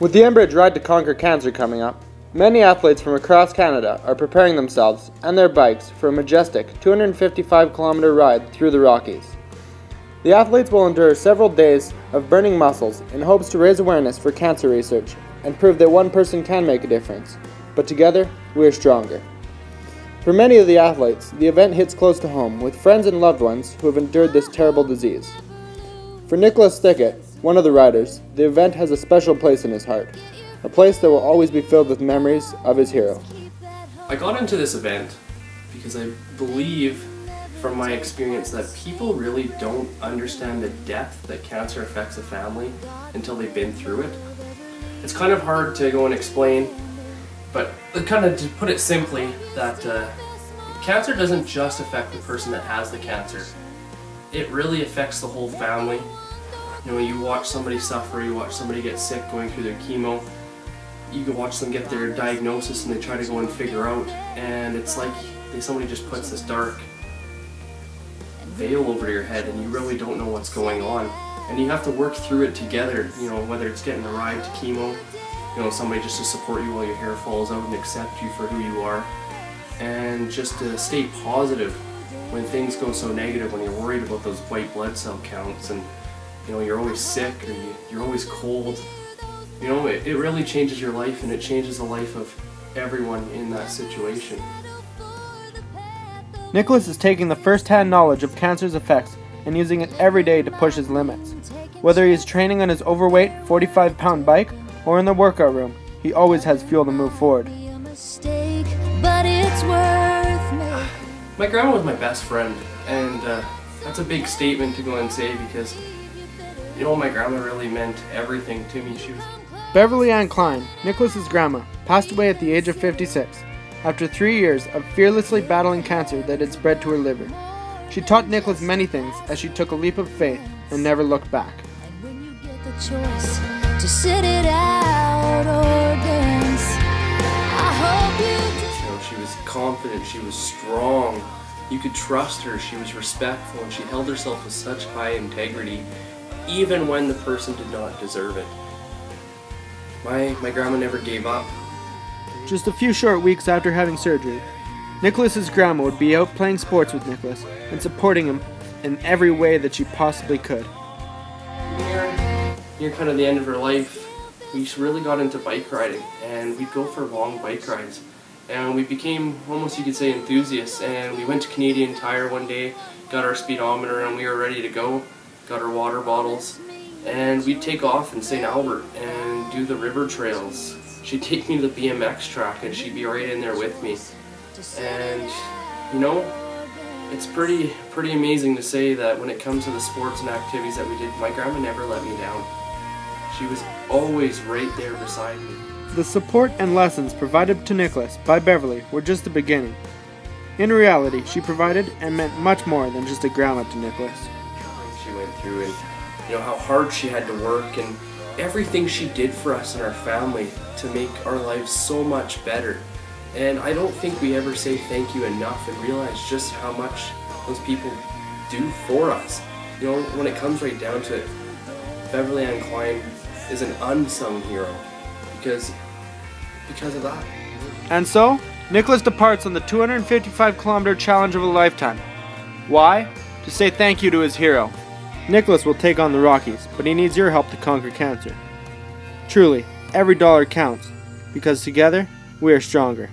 With the Enbridge Ride to Conquer Cancer coming up, many athletes from across Canada are preparing themselves and their bikes for a majestic 255-kilometer ride through the Rockies. The athletes will endure several days of burning muscles in hopes to raise awareness for cancer research and prove that one person can make a difference, but together we are stronger. For many of the athletes, the event hits close to home with friends and loved ones who have endured this terrible disease. For Nicholas Thickett, one of the riders, the event has a special place in his heart, a place that will always be filled with memories of his hero. I got into this event because I believe from my experience that people really don't understand the depth that cancer affects a family until they've been through it. It's kind of hard to go and explain, but kind of to put it simply, that cancer doesn't just affect the person that has the cancer. It really affects the whole family. You know, you watch somebody suffer, you watch somebody get sick going through their chemo, you can watch them get their diagnosis and they try to go and figure out, and it's like somebody just puts this dark veil over your head and you really don't know what's going on. And you have to work through it together, you know, whether it's getting a ride to chemo, you know, somebody just to support you while your hair falls out and accept you for who you are, and just to stay positive when things go so negative, when you're worried about those white blood cell counts and, you know, you're always sick or you're always cold. You know, it really changes your life, and it changes the life of everyone in that situation. Nicholas is taking the first-hand knowledge of cancer's effects and using it every day to push his limits. Whether he is training on his overweight 45-pound bike or in the workout room, he always has fuel to move forward. My grandma was my best friend, and that's a big statement to go and say because, you know, my grandma really meant everything to me. She was Beverly Ann Klein, Nicholas's grandma, passed away at the age of 56 after 3 years of fearlessly battling cancer that had spread to her liver. She taught Nicholas many things as she took a leap of faith and never looked back. When you get the choice to sit it out or dance, I hope you do. You know, she was confident, she was strong, you could trust her, she was respectful, and she held herself with such high integrity even when the person did not deserve it. My grandma never gave up. Just a few short weeks after having surgery, Nicholas's grandma would be out playing sports with Nicholas and supporting him in every way that she possibly could. Near kind of the end of her life, we really got into bike riding, and we'd go for long bike rides. And we became, almost you could say, enthusiasts, and we went to Canadian Tire one day, got our speedometer, and we were ready to go, got our water bottles, and we'd take off in St. Albert and do the river trails. She'd take me to the BMX track and she'd be right in there with me. And, you know, it's pretty amazing to say that when it comes to the sports and activities that we did, my grandma never let me down. She was always right there beside me. The support and lessons provided to Nicholas by Beverly were just the beginning. In reality, she provided and meant much more than just a grandma to Nicholas. She went through, and you know how hard she had to work, and everything she did for us and our family to make our lives so much better. And I don't think we ever say thank you enough and realize just how much those people do for us. You know, when it comes right down to it, Beverly Ann Klein is an unsung hero because of that. And so, Nicholas departs on the 255-kilometer challenge of a lifetime. Why? To say thank you to his hero. Nicholas will take on the Rockies, but he needs your help to conquer cancer. Truly, every dollar counts, because together, we are stronger.